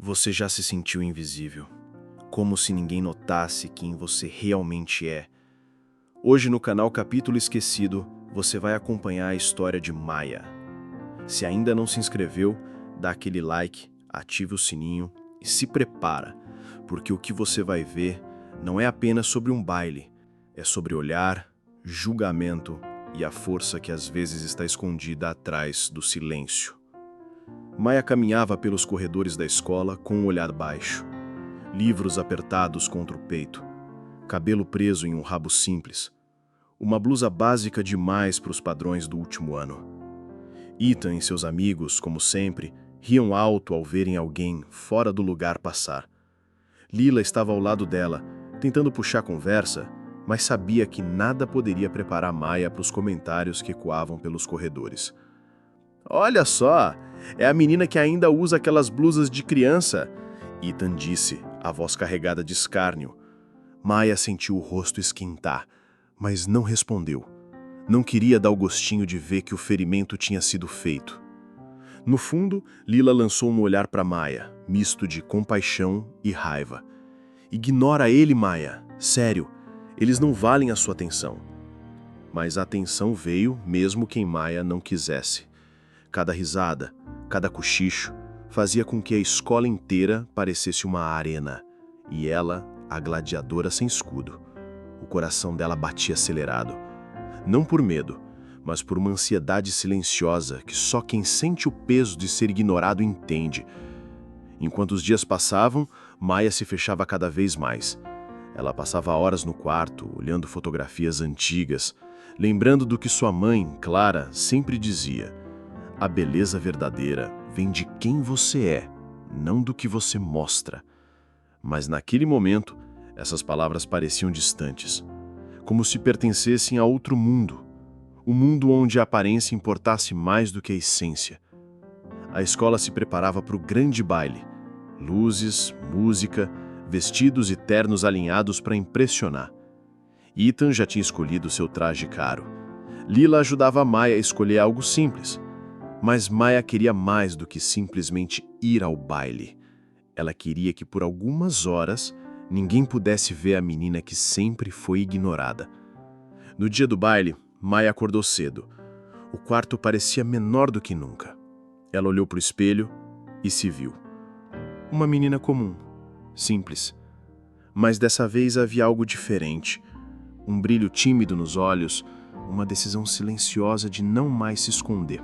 Você já se sentiu invisível, como se ninguém notasse quem você realmente é. Hoje no canal Capítulo Esquecido, você vai acompanhar a história de Maya. Se ainda não se inscreveu, dá aquele like, ative o sininho e se prepara, porque o que você vai ver não é apenas sobre um baile, é sobre olhar, julgamento e a força que às vezes está escondida atrás do silêncio. Maya caminhava pelos corredores da escola com um olhar baixo, livros apertados contra o peito, cabelo preso em um rabo simples, uma blusa básica demais para os padrões do último ano. Ethan e seus amigos, como sempre, riam alto ao verem alguém fora do lugar passar. Lila estava ao lado dela, tentando puxar conversa, mas sabia que nada poderia preparar Maya para os comentários que ecoavam pelos corredores. "Olha só, é a menina que ainda usa aquelas blusas de criança", Ethan disse, a voz carregada de escárnio. Maya sentiu o rosto esquentar, mas não respondeu. Não queria dar o gostinho de ver que o ferimento tinha sido feito. No fundo, Lila lançou um olhar para Maya, misto de compaixão e raiva. "Ignora ele, Maya. Sério, eles não valem a sua atenção." Mas a atenção veio mesmo quem Maya não quisesse. Cada risada, cada cochicho, fazia com que a escola inteira parecesse uma arena, e ela, a gladiadora sem escudo. O coração dela batia acelerado. Não por medo, mas por uma ansiedade silenciosa que só quem sente o peso de ser ignorado entende. Enquanto os dias passavam, Maya se fechava cada vez mais. Ela passava horas no quarto, olhando fotografias antigas, lembrando do que sua mãe, Clara, sempre dizia: "A beleza verdadeira vem de quem você é, não do que você mostra." Mas naquele momento, essas palavras pareciam distantes, como se pertencessem a outro mundo, um mundo onde a aparência importasse mais do que a essência. A escola se preparava para o grande baile. Luzes, música, vestidos e ternos alinhados para impressionar. Ethan já tinha escolhido seu traje caro. Lila ajudava Maya a escolher algo simples. Mas Maya queria mais do que simplesmente ir ao baile. Ela queria que por algumas horas ninguém pudesse ver a menina que sempre foi ignorada. No dia do baile, Maya acordou cedo. O quarto parecia menor do que nunca. Ela olhou para o espelho e se viu. Uma menina comum, simples. Mas dessa vez havia algo diferente. Um brilho tímido nos olhos, uma decisão silenciosa de não mais se esconder.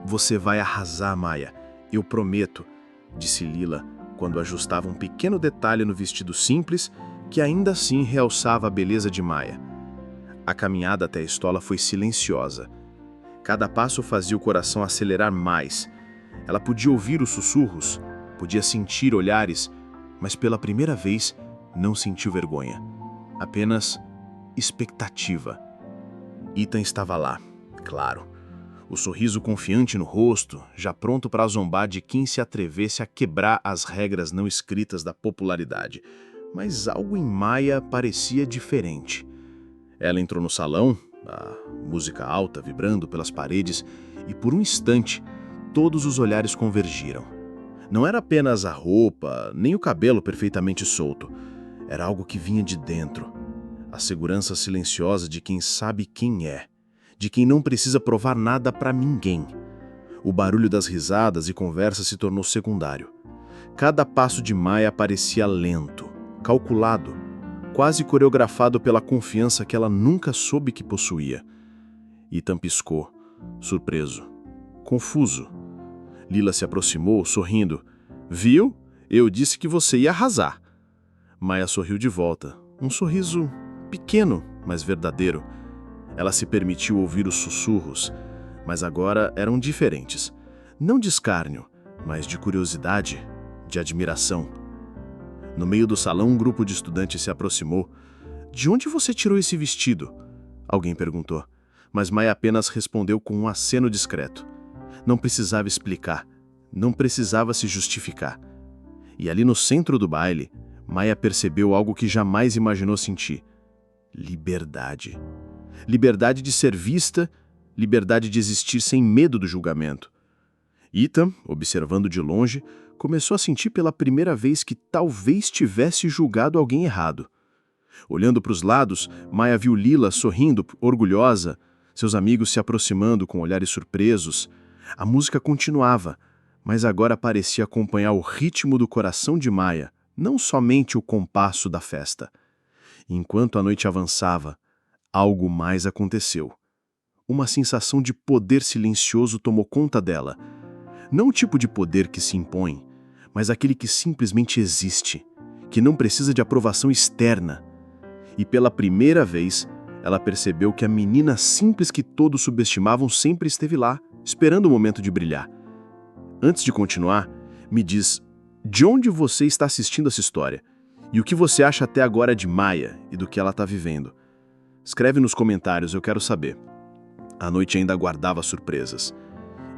"Você vai arrasar, Maya, eu prometo", disse Lila, quando ajustava um pequeno detalhe no vestido simples, que ainda assim realçava a beleza de Maya. A caminhada até a escola foi silenciosa. Cada passo fazia o coração acelerar mais. Ela podia ouvir os sussurros, podia sentir olhares, mas pela primeira vez não sentiu vergonha. Apenas expectativa. Ethan estava lá, claro. O sorriso confiante no rosto, já pronto para zombar de quem se atrevesse a quebrar as regras não escritas da popularidade. Mas algo em Maya parecia diferente. Ela entrou no salão, a música alta vibrando pelas paredes, e por um instante, todos os olhares convergiram. Não era apenas a roupa, nem o cabelo perfeitamente solto. Era algo que vinha de dentro. A segurança silenciosa de quem sabe quem é. De quem não precisa provar nada para ninguém. O barulho das risadas e conversas se tornou secundário. Cada passo de Maya parecia lento, calculado, quase coreografado pela confiança que ela nunca soube que possuía. Ethan piscou, surpreso, confuso. Lila se aproximou, sorrindo. "Viu? Eu disse que você ia arrasar." Maya sorriu de volta, um sorriso pequeno, mas verdadeiro. Ela se permitiu ouvir os sussurros, mas agora eram diferentes. Não de escárnio, mas de curiosidade, de admiração. No meio do salão, um grupo de estudantes se aproximou. "De onde você tirou esse vestido?" alguém perguntou, mas Maya apenas respondeu com um aceno discreto. Não precisava explicar, não precisava se justificar. E ali no centro do baile, Maya percebeu algo que jamais imaginou sentir: liberdade. Liberdade de ser vista, liberdade de existir sem medo do julgamento. Ethan, observando de longe, começou a sentir pela primeira vez que talvez tivesse julgado alguém errado. Olhando para os lados, Maia viu Lila sorrindo, orgulhosa, seus amigos se aproximando com olhares surpresos. A música continuava, mas agora parecia acompanhar o ritmo do coração de Maia, não somente o compasso da festa. Enquanto a noite avançava, algo mais aconteceu. Uma sensação de poder silencioso tomou conta dela. Não o tipo de poder que se impõe, mas aquele que simplesmente existe, que não precisa de aprovação externa. E pela primeira vez, ela percebeu que a menina simples que todos subestimavam sempre esteve lá, esperando o momento de brilhar. Antes de continuar, me diz, de onde você está assistindo essa história? E o que você acha até agora de Maia e do que ela está vivendo? Escreve nos comentários, eu quero saber. A noite ainda aguardava surpresas.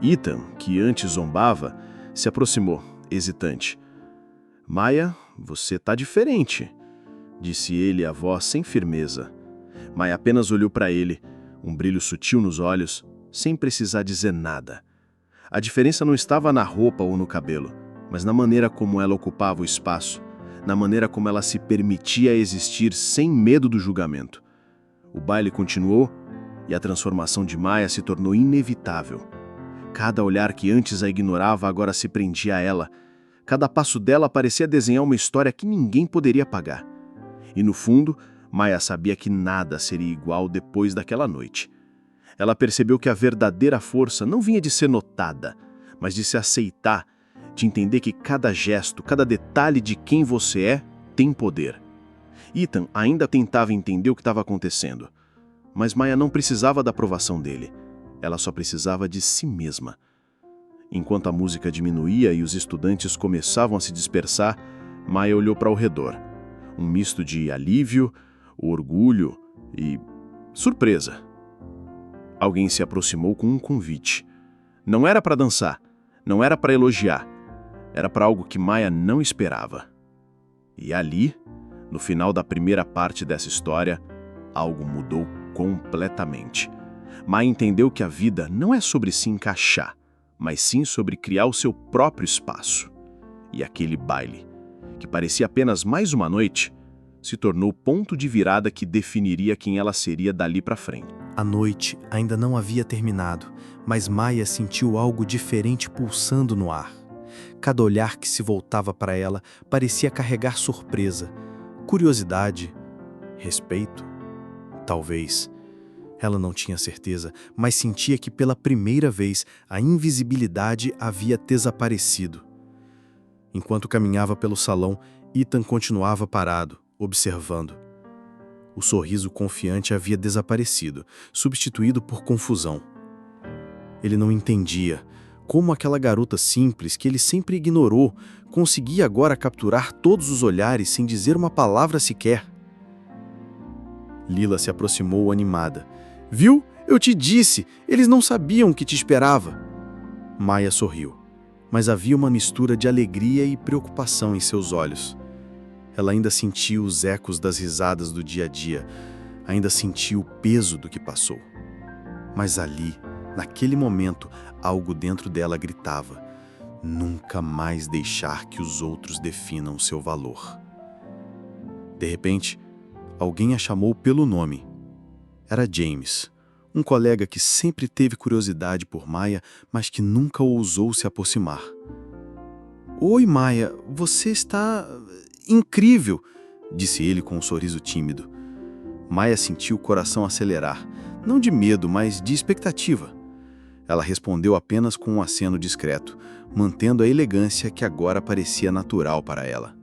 Ethan, que antes zombava, se aproximou, hesitante. Maia, você tá diferente, disse ele, a voz sem firmeza. Maia apenas olhou para ele, um brilho sutil nos olhos, sem precisar dizer nada. A diferença não estava na roupa ou no cabelo, mas na maneira como ela ocupava o espaço, na maneira como ela se permitia existir sem medo do julgamento. O baile continuou e a transformação de Maia se tornou inevitável. Cada olhar que antes a ignorava agora se prendia a ela. Cada passo dela parecia desenhar uma história que ninguém poderia apagar. E no fundo, Maia sabia que nada seria igual depois daquela noite. Ela percebeu que a verdadeira força não vinha de ser notada, mas de se aceitar, de entender que cada gesto, cada detalhe de quem você é, tem poder. Ethan ainda tentava entender o que estava acontecendo, mas Maia não precisava da aprovação dele. Ela só precisava de si mesma. Enquanto a música diminuía e os estudantes começavam a se dispersar, Maia olhou para o redor. Um misto de alívio, orgulho e surpresa. Alguém se aproximou com um convite. Não era para dançar, não era para elogiar, era para algo que Maia não esperava. E ali, no final da primeira parte dessa história, algo mudou completamente. Maia entendeu que a vida não é sobre se encaixar, mas sim sobre criar o seu próprio espaço. E aquele baile, que parecia apenas mais uma noite, se tornou o ponto de virada que definiria quem ela seria dali para frente. A noite ainda não havia terminado, mas Maia sentiu algo diferente pulsando no ar. Cada olhar que se voltava para ela parecia carregar surpresa, curiosidade, respeito. Talvez. Ela não tinha certeza, mas sentia que pela primeira vez a invisibilidade havia desaparecido. Enquanto caminhava pelo salão, Ethan continuava parado, observando. O sorriso confiante havia desaparecido, substituído por confusão. Ele não entendia como aquela garota simples que ele sempre ignorou conseguia agora capturar todos os olhares sem dizer uma palavra sequer. Lila se aproximou animada. Viu? Eu te disse, eles não sabiam o que te esperava. Maia sorriu, mas havia uma mistura de alegria e preocupação em seus olhos. Ela ainda sentiu os ecos das risadas do dia a dia, ainda sentiu o peso do que passou. Mas ali, naquele momento, algo dentro dela gritava: nunca mais deixar que os outros definam seu valor. De repente, alguém a chamou pelo nome. Era James, um colega que sempre teve curiosidade por Maia, mas que nunca ousou se aproximar. Oi, Maia, você está incrível, disse ele com um sorriso tímido. Maia sentiu o coração acelerar, não de medo, mas de expectativa. Ela respondeu apenas com um aceno discreto, mantendo a elegância que agora parecia natural para ela.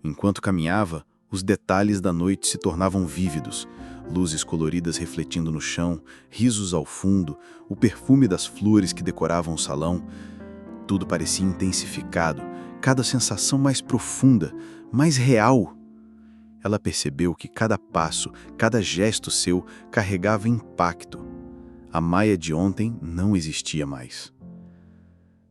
Enquanto caminhava, os detalhes da noite se tornavam vívidos, luzes coloridas refletindo no chão, risos ao fundo, o perfume das flores que decoravam o salão. Tudo parecia intensificado, cada sensação mais profunda, mais real. Ela percebeu que cada passo, cada gesto seu carregava impacto. A Maia de ontem não existia mais.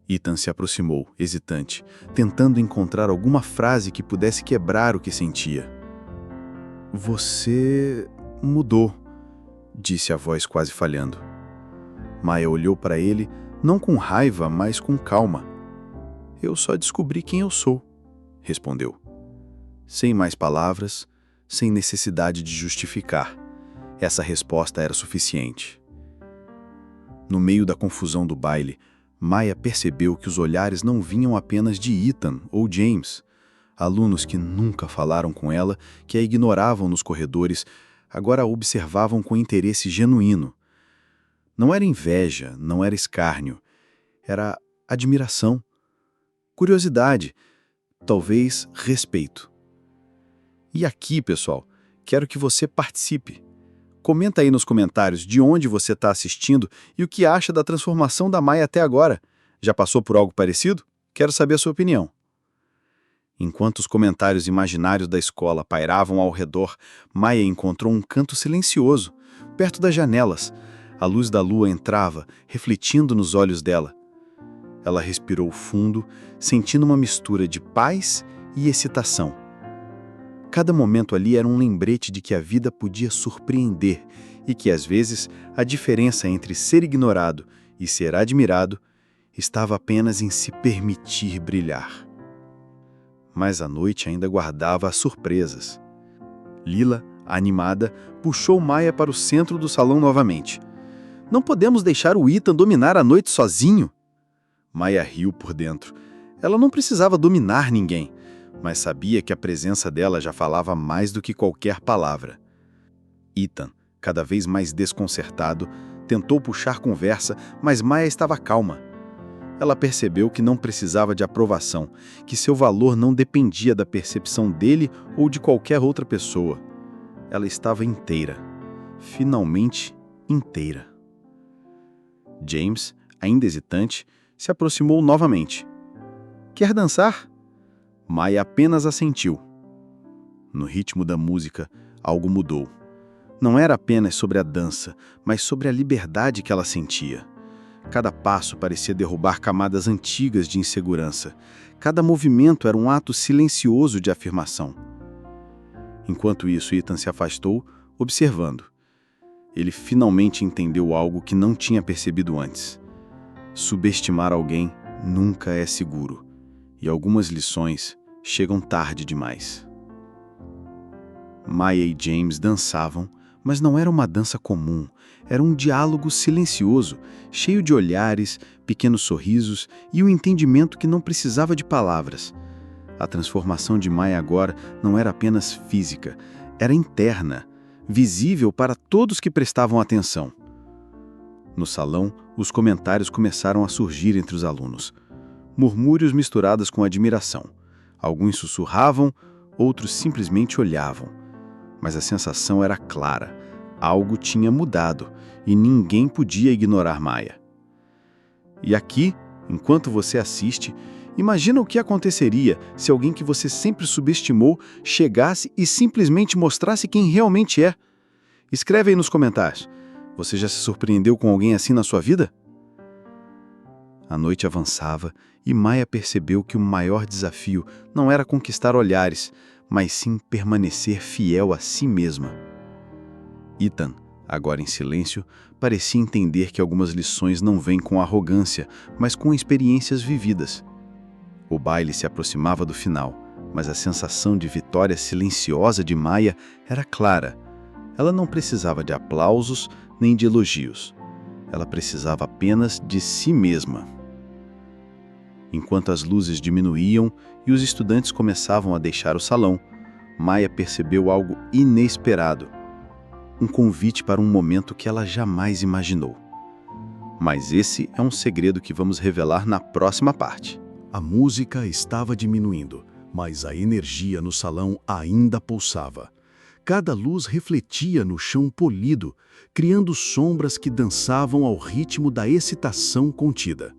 Ethan se aproximou, hesitante, tentando encontrar alguma frase que pudesse quebrar o que sentia. Você mudou, disse a voz quase falhando. Maia olhou para ele, não com raiva, mas com calma. Eu só descobri quem eu sou, respondeu. Sem mais palavras, sem necessidade de justificar. Essa resposta era suficiente. No meio da confusão do baile, Maya percebeu que os olhares não vinham apenas de Ethan ou James. Alunos que nunca falaram com ela, que a ignoravam nos corredores, agora a observavam com interesse genuíno. Não era inveja, não era escárnio. Era admiração, curiosidade, talvez respeito. E aqui, pessoal, quero que você participe. Comenta aí nos comentários de onde você está assistindo e o que acha da transformação da Maya até agora. Já passou por algo parecido? Quero saber a sua opinião. Enquanto os comentários imaginários da escola pairavam ao redor, Maya encontrou um canto silencioso, perto das janelas. A luz da lua entrava, refletindo nos olhos dela. Ela respirou fundo, sentindo uma mistura de paz e excitação. Cada momento ali era um lembrete de que a vida podia surpreender e que, às vezes, a diferença entre ser ignorado e ser admirado estava apenas em se permitir brilhar. Mas a noite ainda guardava as surpresas. Lila, animada, puxou Maya para o centro do salão novamente. Não podemos deixar o Ethan dominar a noite sozinho. Maya riu por dentro. Ela não precisava dominar ninguém, mas sabia que a presença dela já falava mais do que qualquer palavra. Ethan, cada vez mais desconcertado, tentou puxar conversa, mas Maya estava calma. Ela percebeu que não precisava de aprovação, que seu valor não dependia da percepção dele ou de qualquer outra pessoa. Ela estava inteira, finalmente inteira. James, ainda hesitante, se aproximou novamente. Quer dançar? Maya apenas assentiu. No ritmo da música, algo mudou. Não era apenas sobre a dança, mas sobre a liberdade que ela sentia. Cada passo parecia derrubar camadas antigas de insegurança. Cada movimento era um ato silencioso de afirmação. Enquanto isso, Ethan se afastou, observando. Ele finalmente entendeu algo que não tinha percebido antes. Subestimar alguém nunca é seguro, e algumas lições chegam tarde demais. Maya e James dançavam, mas não era uma dança comum. Era um diálogo silencioso, cheio de olhares, pequenos sorrisos e um entendimento que não precisava de palavras. A transformação de Maya agora não era apenas física, era interna, visível para todos que prestavam atenção. No salão, os comentários começaram a surgir entre os alunos. Murmúrios misturados com admiração. Alguns sussurravam, outros simplesmente olhavam. Mas a sensação era clara. Algo tinha mudado e ninguém podia ignorar Maya. E aqui, enquanto você assiste, imagina o que aconteceria se alguém que você sempre subestimou chegasse e simplesmente mostrasse quem realmente é. Escreve aí nos comentários. Você já se surpreendeu com alguém assim na sua vida? A noite avançava e Maya percebeu que o maior desafio não era conquistar olhares, mas sim permanecer fiel a si mesma. Ethan, agora em silêncio, parecia entender que algumas lições não vêm com arrogância, mas com experiências vividas. O baile se aproximava do final, mas a sensação de vitória silenciosa de Maya era clara. Ela não precisava de aplausos nem de elogios. Ela precisava apenas de si mesma. Enquanto as luzes diminuíam e os estudantes começavam a deixar o salão, Maya percebeu algo inesperado. Um convite para um momento que ela jamais imaginou. Mas esse é um segredo que vamos revelar na próxima parte. A música estava diminuindo, mas a energia no salão ainda pulsava. Cada luz refletia no chão polido, criando sombras que dançavam ao ritmo da excitação contida.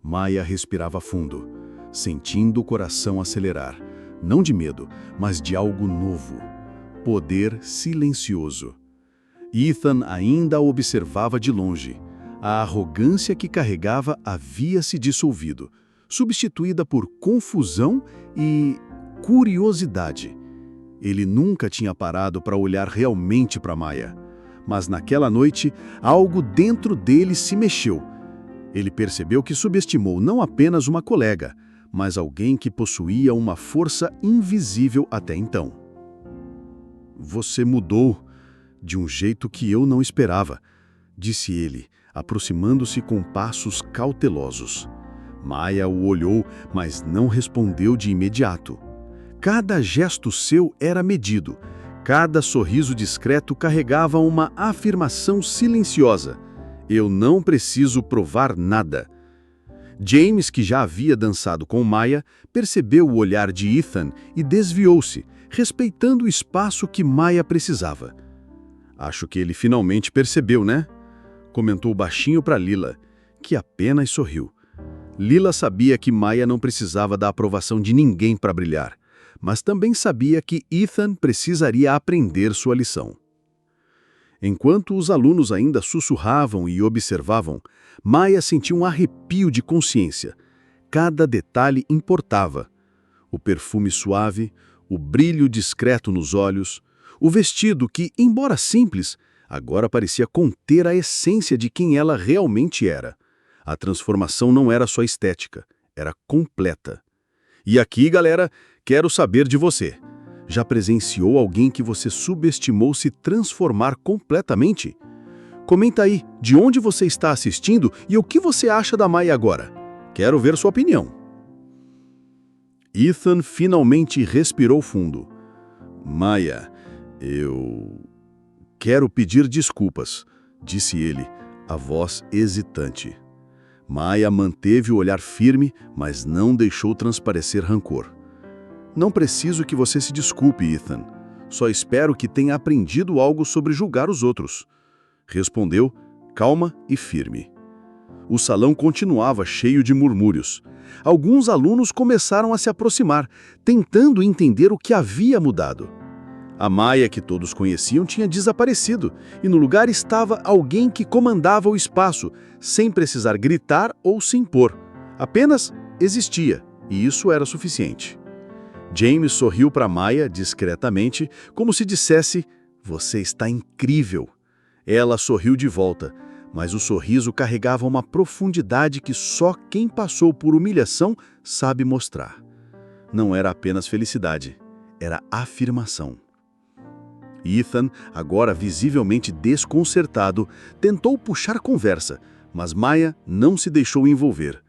Maya respirava fundo, sentindo o coração acelerar, não de medo, mas de algo novo. Poder silencioso. Ethan ainda a observava de longe. A arrogância que carregava havia se dissolvido, substituída por confusão e curiosidade. Ele nunca tinha parado para olhar realmente para Maya. Mas naquela noite, algo dentro dele se mexeu. Ele percebeu que subestimou não apenas uma colega, mas alguém que possuía uma força invisível até então. "Você mudou de um jeito que eu não esperava", disse ele, aproximando-se com passos cautelosos. Maia o olhou, mas não respondeu de imediato. Cada gesto seu era medido. Cada sorriso discreto carregava uma afirmação silenciosa. "Eu não preciso provar nada." James, que já havia dançado com Maia, percebeu o olhar de Ethan e desviou-se, respeitando o espaço que Maia precisava. "Acho que ele finalmente percebeu, né?" comentou baixinho para Lila, que apenas sorriu. Lila sabia que Maia não precisava da aprovação de ninguém para brilhar, mas também sabia que Ethan precisaria aprender sua lição. Enquanto os alunos ainda sussurravam e observavam, Maia sentiu um arrepio de consciência. Cada detalhe importava. O perfume suave, o brilho discreto nos olhos, o vestido que, embora simples, agora parecia conter a essência de quem ela realmente era. A transformação não era só estética, era completa. E aqui, galera, quero saber de você. Já presenciou alguém que você subestimou se transformar completamente? Comenta aí de onde você está assistindo e o que você acha da Maia agora. Quero ver sua opinião. Ethan finalmente respirou fundo. "Maia, eu quero pedir desculpas", disse ele, a voz hesitante. Maia manteve o olhar firme, mas não deixou transparecer rancor. "Não preciso que você se desculpe, Ethan. Só espero que tenha aprendido algo sobre julgar os outros", respondeu, calma e firme. O salão continuava cheio de murmúrios. Alguns alunos começaram a se aproximar, tentando entender o que havia mudado. A Maia, que todos conheciam, tinha desaparecido, e no lugar estava alguém que comandava o espaço, sem precisar gritar ou se impor. Apenas existia, e isso era suficiente. James sorriu para Maia discretamente, como se dissesse: "Você está incrível." Ela sorriu de volta, mas o sorriso carregava uma profundidade que só quem passou por humilhação sabe mostrar. Não era apenas felicidade, era afirmação. Ethan, agora visivelmente desconcertado, tentou puxar conversa, mas Maia não se deixou envolver.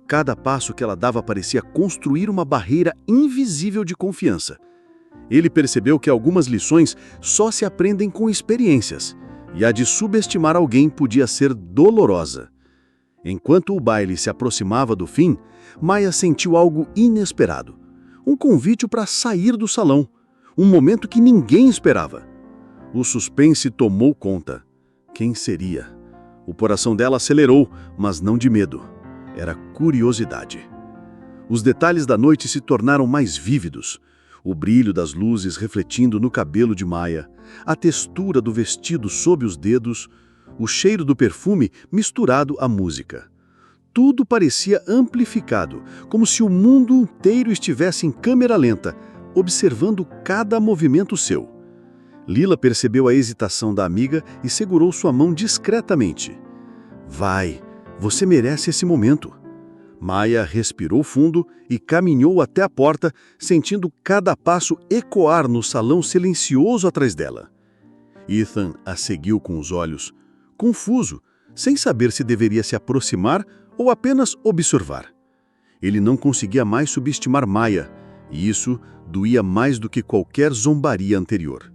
Cada passo que ela dava parecia construir uma barreira invisível de confiança. Ele percebeu que algumas lições só se aprendem com experiências, e a de subestimar alguém podia ser dolorosa. Enquanto o baile se aproximava do fim, Maia sentiu algo inesperado. Um convite para sair do salão. Um momento que ninguém esperava. O suspense tomou conta. Quem seria? O coração dela acelerou, mas não de medo. Era curiosidade. Os detalhes da noite se tornaram mais vívidos. O brilho das luzes refletindo no cabelo de Maia, a textura do vestido sob os dedos, o cheiro do perfume misturado à música. Tudo parecia amplificado, como se o mundo inteiro estivesse em câmera lenta, observando cada movimento seu. Lila percebeu a hesitação da amiga e segurou sua mão discretamente. "Vai, você merece esse momento." Maia respirou fundo e caminhou até a porta, sentindo cada passo ecoar no salão silencioso atrás dela. Ethan a seguiu com os olhos, confuso, sem saber se deveria se aproximar ou apenas observar. Ele não conseguia mais subestimar Maia, e isso doía mais do que qualquer zombaria anterior.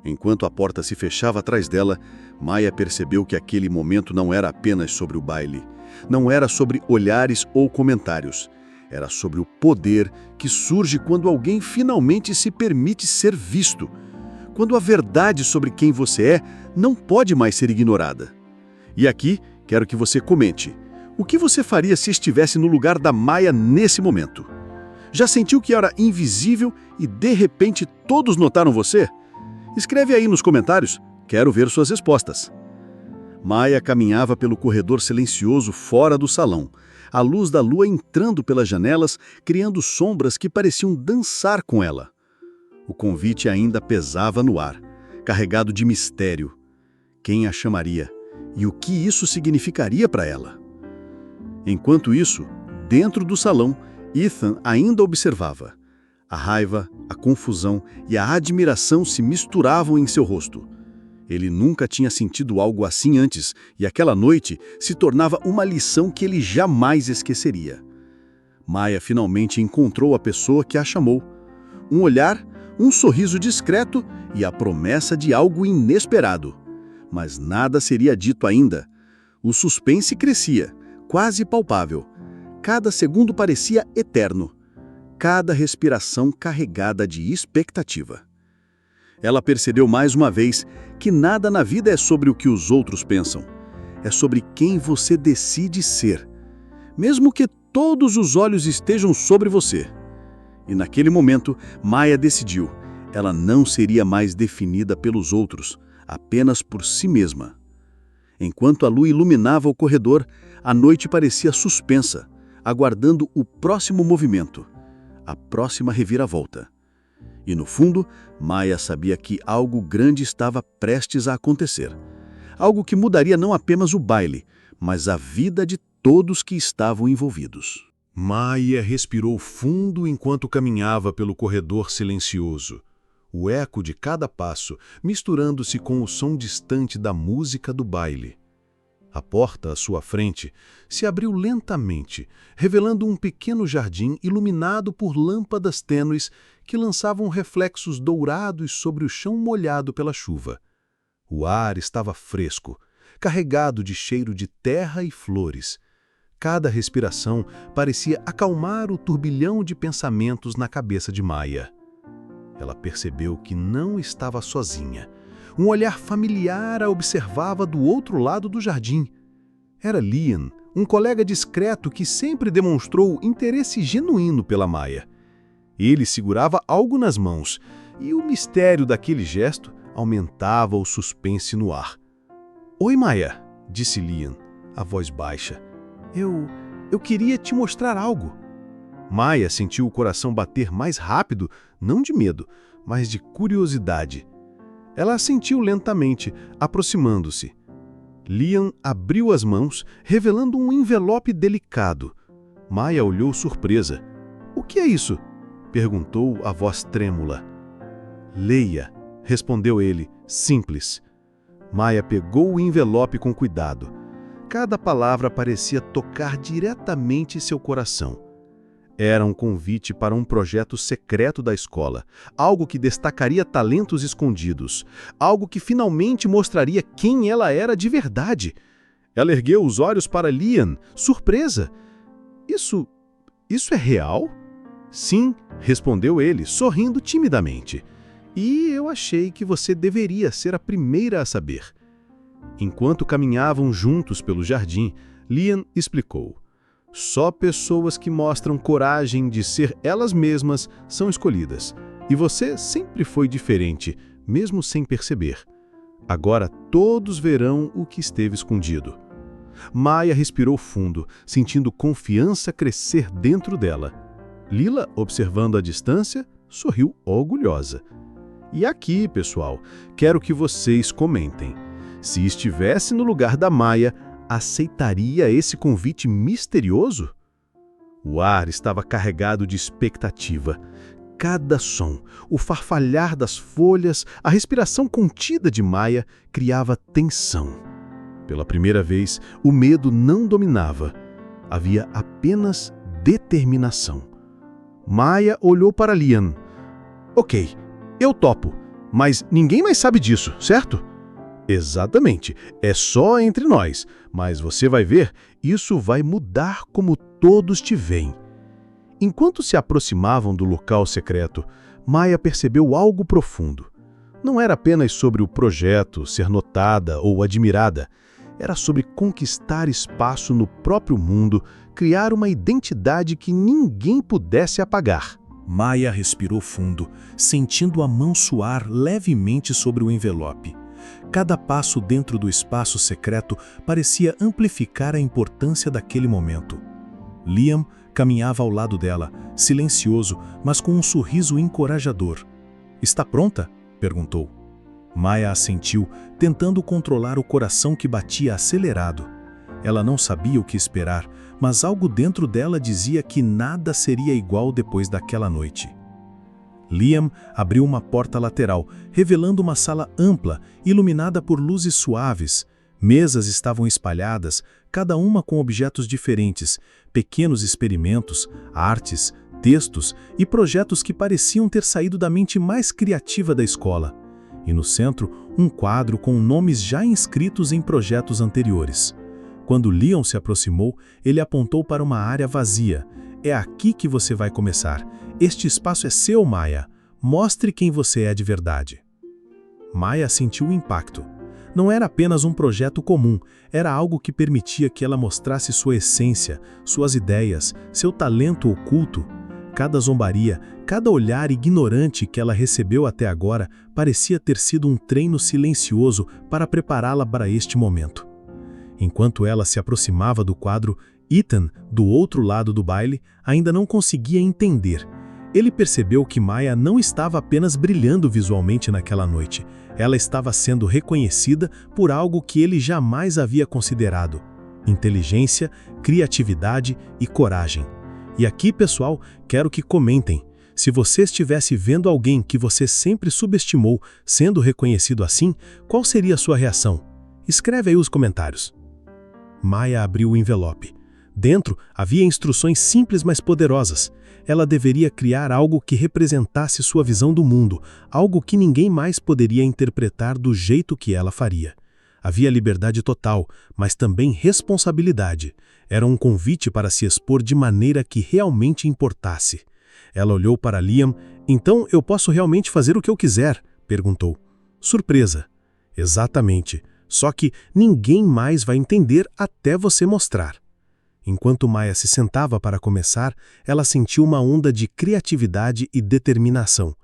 Enquanto a porta se fechava atrás dela, Maia percebeu que aquele momento não era apenas sobre o baile. Não era sobre olhares ou comentários. Era sobre o poder que surge quando alguém finalmente se permite ser visto. Quando a verdade sobre quem você é não pode mais ser ignorada. E aqui, quero que você comente. O que você faria se estivesse no lugar da Maia nesse momento? Já sentiu que era invisível e, de repente, todos notaram você? Escreve aí nos comentários, quero ver suas respostas. Maia caminhava pelo corredor silencioso fora do salão, a luz da lua entrando pelas janelas, criando sombras que pareciam dançar com ela. O convite ainda pesava no ar, carregado de mistério. Quem a chamaria? E o que isso significaria para ela? Enquanto isso, Dentro do salão, Ethan ainda observava. A raiva, a confusão e a admiração se misturavam em seu rosto. Ele nunca tinha sentido algo assim antes, e aquela noite se tornava uma lição que ele jamais esqueceria. Maya finalmente encontrou a pessoa que a chamou. Um olhar, um sorriso discreto e a promessa de algo inesperado. Mas nada seria dito ainda. O suspense crescia, quase palpável. Cada segundo parecia eterno. Cada respiração carregada de expectativa. Ela percebeu mais uma vez que nada na vida é sobre o que os outros pensam. É sobre quem você decide ser. Mesmo que todos os olhos estejam sobre você. E naquele momento, Maya decidiu. Ela não seria mais definida pelos outros, apenas por si mesma. Enquanto a lua iluminava o corredor, a noite parecia suspensa, aguardando o próximo movimento, a próxima reviravolta. E no fundo, Maya sabia que algo grande estava prestes a acontecer. Algo que mudaria não apenas o baile, mas a vida de todos que estavam envolvidos. Maya respirou fundo enquanto caminhava pelo corredor silencioso. O eco de cada passo misturando-se com o som distante da música do baile. A porta à sua frente se abriu lentamente, revelando um pequeno jardim iluminado por lâmpadas tênues que lançavam reflexos dourados sobre o chão molhado pela chuva. O ar estava fresco, carregado de cheiro de terra e flores. Cada respiração parecia acalmar o turbilhão de pensamentos na cabeça de Maya. Ela percebeu que não estava sozinha. Um olhar familiar a observava do outro lado do jardim. Era Liam, um colega discreto que sempre demonstrou interesse genuíno pela Maya. Ele segurava algo nas mãos, e o mistério daquele gesto aumentava o suspense no ar. "Oi, Maya", disse Liam, a voz baixa. Eu queria te mostrar algo." Maya sentiu o coração bater mais rápido, não de medo, mas de curiosidade. Ela assentiu lentamente, aproximando-se. Liam abriu as mãos, revelando um envelope delicado. Maya olhou surpresa. "O que é isso?" perguntou a voz trêmula. "Leia", respondeu ele, simples. Maya pegou o envelope com cuidado. Cada palavra parecia tocar diretamente seu coração. Era um convite para um projeto secreto da escola, algo que destacaria talentos escondidos, algo que finalmente mostraria quem ela era de verdade. Ela ergueu os olhos para Liam, surpresa. Isso é real?" "Sim", respondeu ele, sorrindo timidamente. "E eu achei que você deveria ser a primeira a saber." Enquanto caminhavam juntos pelo jardim, Liam explicou. "Só pessoas que mostram coragem de ser elas mesmas são escolhidas. E você sempre foi diferente, mesmo sem perceber. Agora todos verão o que esteve escondido." Maya respirou fundo, sentindo confiança crescer dentro dela. Lila, observando à distância, sorriu orgulhosa. E aqui, pessoal, quero que vocês comentem. Se estivesse no lugar da Maya, aceitaria esse convite misterioso? O ar estava carregado de expectativa. Cada som, o farfalhar das folhas, a respiração contida de Maya criava tensão. Pela primeira vez, o medo não dominava. Havia apenas determinação. Maya olhou para Liam. "Ok, eu topo, mas ninguém mais sabe disso, certo?" "Exatamente, é só entre nós, mas você vai ver, isso vai mudar como todos te veem." Enquanto se aproximavam do local secreto, Maya percebeu algo profundo. Não era apenas sobre o projeto ser notada ou admirada, era sobre conquistar espaço no próprio mundo, criar uma identidade que ninguém pudesse apagar. Maya respirou fundo, sentindo a mão suar levemente sobre o envelope. Cada passo dentro do espaço secreto parecia amplificar a importância daquele momento. Liam caminhava ao lado dela, silencioso, mas com um sorriso encorajador. "Está pronta?" perguntou. Maya assentiu, tentando controlar o coração que batia acelerado. Ela não sabia o que esperar, mas algo dentro dela dizia que nada seria igual depois daquela noite. Liam abriu uma porta lateral, revelando uma sala ampla, iluminada por luzes suaves. Mesas estavam espalhadas, cada uma com objetos diferentes, pequenos experimentos, artes, textos e projetos que pareciam ter saído da mente mais criativa da escola. E no centro, um quadro com nomes já inscritos em projetos anteriores. Quando Leon se aproximou, ele apontou para uma área vazia. É aqui que você vai começar. Este espaço é seu, Maya. Mostre quem você é de verdade. Maya sentiu o impacto. Não era apenas um projeto comum, era algo que permitia que ela mostrasse sua essência, suas ideias, seu talento oculto. Cada zombaria, cada olhar ignorante que ela recebeu até agora parecia ter sido um treino silencioso para prepará-la para este momento. Enquanto ela se aproximava do quadro, Ethan, do outro lado do baile, ainda não conseguia entender. Ele percebeu que Maya não estava apenas brilhando visualmente naquela noite. Ela estava sendo reconhecida por algo que ele jamais havia considerado: inteligência, criatividade e coragem. E aqui, pessoal, quero que comentem. Se você estivesse vendo alguém que você sempre subestimou sendo reconhecido assim, qual seria a sua reação? Escreve aí os comentários. Maya abriu o envelope. Dentro havia instruções simples, mas poderosas. Ela deveria criar algo que representasse sua visão do mundo, algo que ninguém mais poderia interpretar do jeito que ela faria. Havia liberdade total, mas também responsabilidade. Era um convite para se expor de maneira que realmente importasse. Ela olhou para Liam. Então eu posso realmente fazer o que eu quiser? Perguntou. Surpresa. Exatamente. Só que ninguém mais vai entender até você mostrar. Enquanto Maya se sentava para começar, ela sentiu uma onda de criatividade e determinação.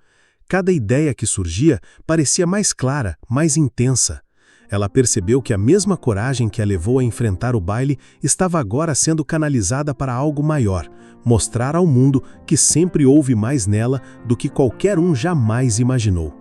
Cada ideia que surgia parecia mais clara, mais intensa. Ela percebeu que a mesma coragem que a levou a enfrentar o baile estava agora sendo canalizada para algo maior, mostrar ao mundo que sempre houve mais nela do que qualquer um jamais imaginou.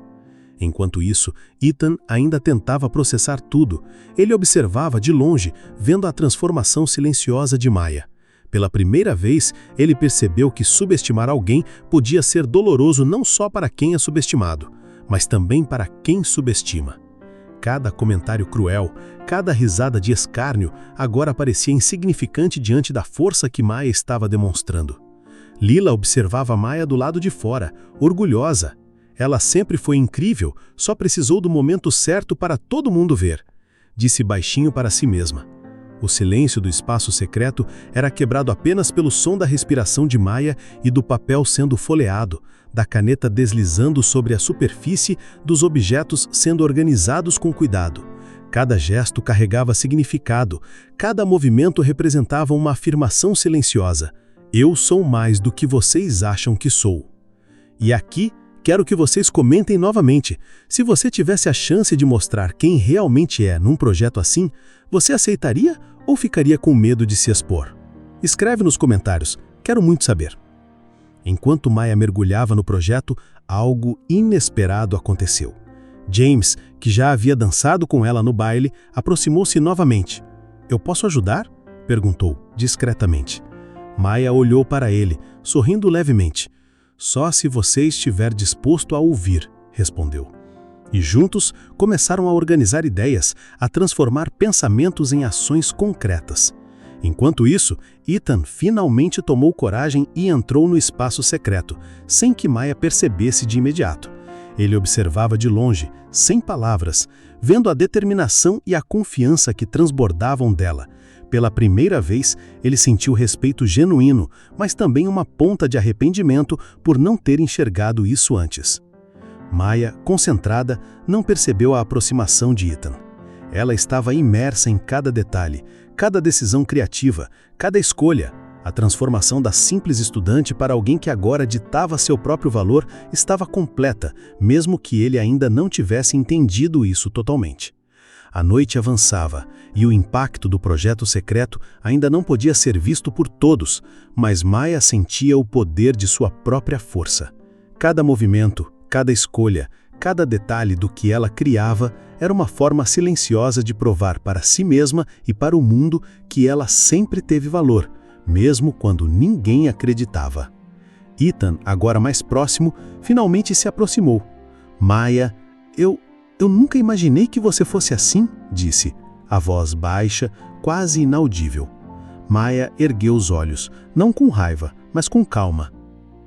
Enquanto isso, Ethan ainda tentava processar tudo. Ele observava de longe, vendo a transformação silenciosa de Maya. Pela primeira vez, ele percebeu que subestimar alguém podia ser doloroso não só para quem é subestimado, mas também para quem subestima. Cada comentário cruel, cada risada de escárnio agora parecia insignificante diante da força que Maya estava demonstrando. Lila observava Maya do lado de fora, orgulhosa. Ela sempre foi incrível, só precisou do momento certo para todo mundo ver, disse baixinho para si mesma. O silêncio do espaço secreto era quebrado apenas pelo som da respiração de Maya e do papel sendo folheado, da caneta deslizando sobre a superfície, dos objetos sendo organizados com cuidado. Cada gesto carregava significado, cada movimento representava uma afirmação silenciosa. Eu sou mais do que vocês acham que sou. E aqui, quero que vocês comentem novamente. Se você tivesse a chance de mostrar quem realmente é num projeto assim, você aceitaria ou ficaria com medo de se expor? Escreve nos comentários, quero muito saber. Enquanto Maya mergulhava no projeto, algo inesperado aconteceu. James, que já havia dançado com ela no baile, aproximou-se novamente. Eu posso ajudar? Perguntou, discretamente. Maya olhou para ele, sorrindo levemente. Só se você estiver disposto a ouvir, respondeu. E juntos começaram a organizar ideias, a transformar pensamentos em ações concretas. Enquanto isso, Ethan finalmente tomou coragem e entrou no espaço secreto, sem que Maya percebesse de imediato. Ele observava de longe, sem palavras, vendo a determinação e a confiança que transbordavam dela. Pela primeira vez, ele sentiu respeito genuíno, mas também uma ponta de arrependimento por não ter enxergado isso antes. Maya, concentrada, não percebeu a aproximação de Ethan. Ela estava imersa em cada detalhe, cada decisão criativa, cada escolha. A transformação da simples estudante para alguém que agora ditava seu próprio valor estava completa, mesmo que ele ainda não tivesse entendido isso totalmente. A noite avançava, e o impacto do projeto secreto ainda não podia ser visto por todos, mas Maya sentia o poder de sua própria força. Cada movimento, cada escolha, cada detalhe do que ela criava era uma forma silenciosa de provar para si mesma e para o mundo que ela sempre teve valor, mesmo quando ninguém acreditava. Ethan, agora mais próximo, finalmente se aproximou. Maya, eu nunca imaginei que você fosse assim, disse, a voz baixa, quase inaudível. Maya ergueu os olhos, não com raiva, mas com calma.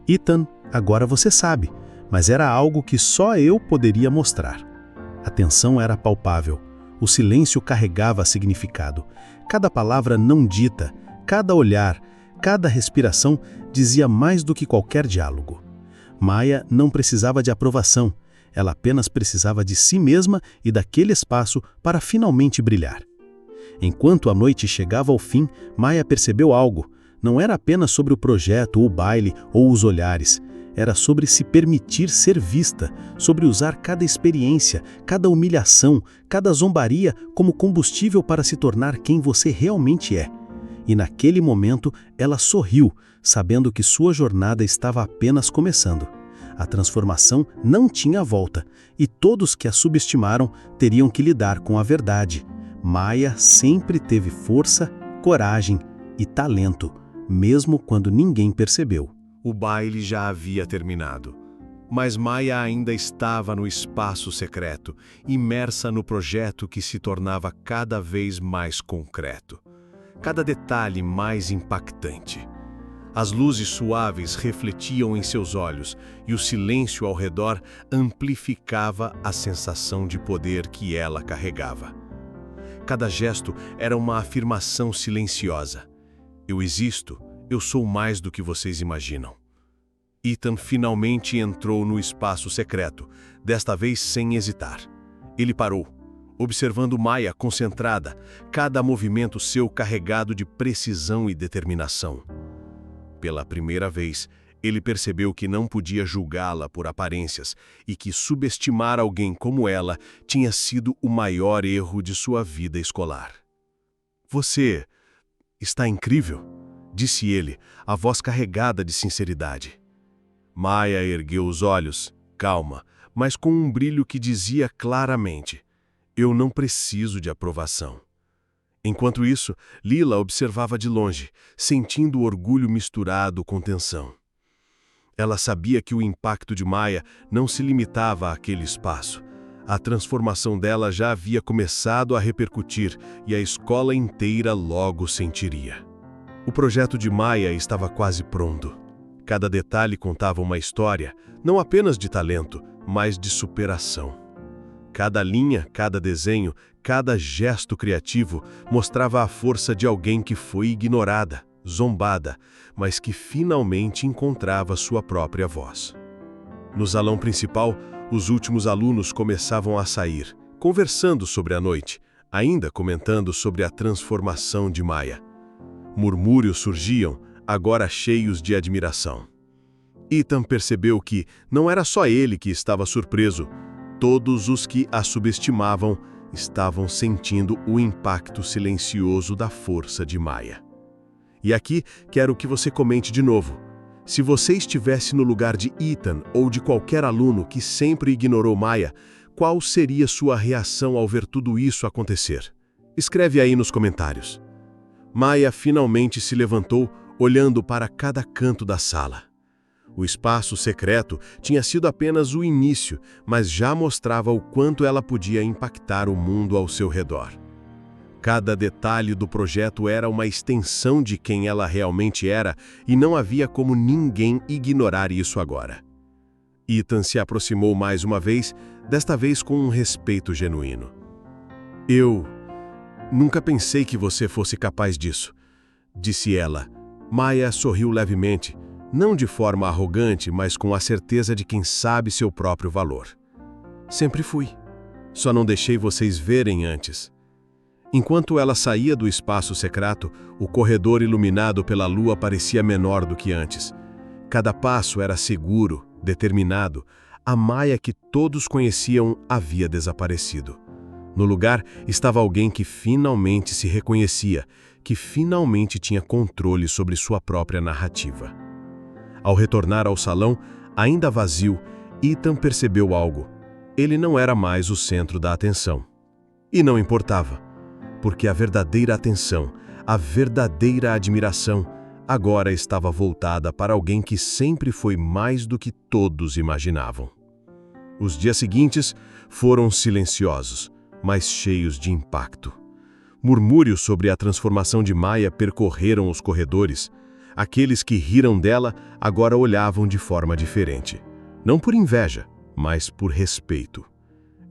Ethan, agora você sabe, mas era algo que só eu poderia mostrar. A tensão era palpável. O silêncio carregava significado. Cada palavra não dita, cada olhar, cada respiração dizia mais do que qualquer diálogo. Maya não precisava de aprovação. Ela apenas precisava de si mesma e daquele espaço para finalmente brilhar. Enquanto a noite chegava ao fim, Maya percebeu algo. Não era apenas sobre o projeto, o baile ou os olhares. Era sobre se permitir ser vista, sobre usar cada experiência, cada humilhação, cada zombaria como combustível para se tornar quem você realmente é. E naquele momento, ela sorriu, sabendo que sua jornada estava apenas começando. A transformação não tinha volta, e todos que a subestimaram teriam que lidar com a verdade. Maya sempre teve força, coragem e talento, mesmo quando ninguém percebeu. O baile já havia terminado, mas Maya ainda estava no espaço secreto, imersa no projeto que se tornava cada vez mais concreto, cada detalhe mais impactante. As luzes suaves refletiam em seus olhos e o silêncio ao redor amplificava a sensação de poder que ela carregava. Cada gesto era uma afirmação silenciosa. Eu existo, eu sou mais do que vocês imaginam. Ethan finalmente entrou no espaço secreto, desta vez sem hesitar. Ele parou, observando Maya concentrada, cada movimento seu carregado de precisão e determinação. Pela primeira vez, ele percebeu que não podia julgá-la por aparências e que subestimar alguém como ela tinha sido o maior erro de sua vida escolar. Você está incrível, disse ele, a voz carregada de sinceridade. Maya ergueu os olhos, calma, mas com um brilho que dizia claramente: eu não preciso de aprovação. Enquanto isso, Lila observava de longe, sentindo orgulho misturado com tensão. Ela sabia que o impacto de Maya não se limitava àquele espaço. A transformação dela já havia começado a repercutir e a escola inteira logo sentiria. O projeto de Maya estava quase pronto. Cada detalhe contava uma história, não apenas de talento, mas de superação. Cada linha, cada desenho, cada gesto criativo mostrava a força de alguém que foi ignorada, zombada, mas que finalmente encontrava sua própria voz. No salão principal, os últimos alunos começavam a sair, conversando sobre a noite, ainda comentando sobre a transformação de Maya. Murmúrios surgiam, agora cheios de admiração. Ethan percebeu que não era só ele que estava surpreso. Todos os que a subestimavam estavam sentindo o impacto silencioso da força de Maya. E aqui quero que você comente de novo. Se você estivesse no lugar de Ethan ou de qualquer aluno que sempre ignorou Maya, qual seria sua reação ao ver tudo isso acontecer? Escreve aí nos comentários. Maya finalmente se levantou, olhando para cada canto da sala. O espaço secreto tinha sido apenas o início, mas já mostrava o quanto ela podia impactar o mundo ao seu redor. Cada detalhe do projeto era uma extensão de quem ela realmente era e não havia como ninguém ignorar isso agora. Ethan se aproximou mais uma vez, desta vez com um respeito genuíno. Eu nunca pensei que você fosse capaz disso, disse ela. Maya sorriu levemente, não de forma arrogante, mas com a certeza de quem sabe seu próprio valor. Sempre fui. Só não deixei vocês verem antes. Enquanto ela saía do espaço secreto, o corredor iluminado pela lua parecia menor do que antes. Cada passo era seguro, determinado. A Maya que todos conheciam havia desaparecido. No lugar estava alguém que finalmente se reconhecia, que finalmente tinha controle sobre sua própria narrativa. Ao retornar ao salão, ainda vazio, Ethan percebeu algo. Ele não era mais o centro da atenção. E não importava, porque a verdadeira atenção, a verdadeira admiração, agora estava voltada para alguém que sempre foi mais do que todos imaginavam. Os dias seguintes foram silenciosos, mas cheios de impacto. Murmúrios sobre a transformação de Maya percorreram os corredores. Aqueles que riram dela agora olhavam de forma diferente. Não por inveja, mas por respeito.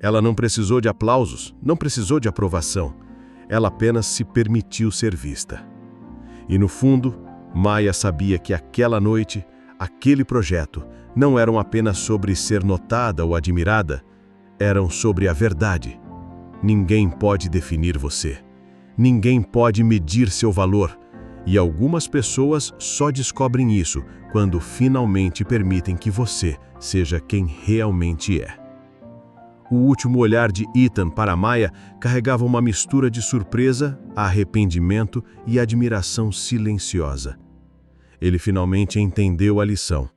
Ela não precisou de aplausos, não precisou de aprovação. Ela apenas se permitiu ser vista. E no fundo, Maya sabia que aquela noite, aquele projeto, não eram apenas sobre ser notada ou admirada, eram sobre a verdade. Ninguém pode definir você. Ninguém pode medir seu valor. E algumas pessoas só descobrem isso quando finalmente permitem que você seja quem realmente é. O último olhar de Ethan para Maya carregava uma mistura de surpresa, arrependimento e admiração silenciosa. Ele finalmente entendeu a lição.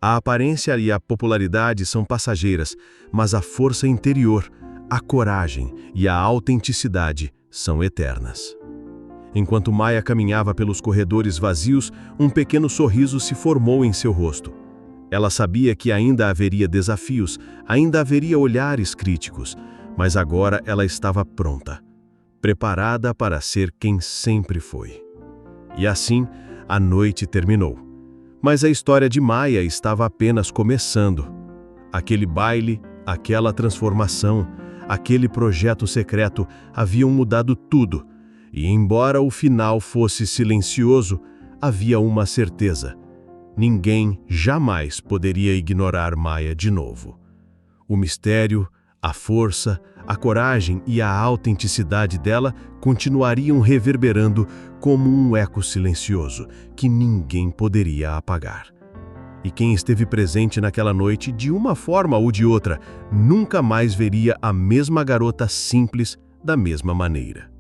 A aparência e a popularidade são passageiras, mas a força interior, a coragem e a autenticidade são eternas. Enquanto Maya caminhava pelos corredores vazios, um pequeno sorriso se formou em seu rosto. Ela sabia que ainda haveria desafios, ainda haveria olhares críticos, mas agora ela estava pronta, preparada para ser quem sempre foi. E assim, a noite terminou. Mas a história de Maya estava apenas começando. Aquele baile, aquela transformação, aquele projeto secreto haviam mudado tudo. E embora o final fosse silencioso, havia uma certeza. Ninguém jamais poderia ignorar Maya de novo. O mistério, a força, a coragem e a autenticidade dela continuariam reverberando como um eco silencioso que ninguém poderia apagar. E quem esteve presente naquela noite, de uma forma ou de outra, nunca mais veria a mesma garota simples da mesma maneira.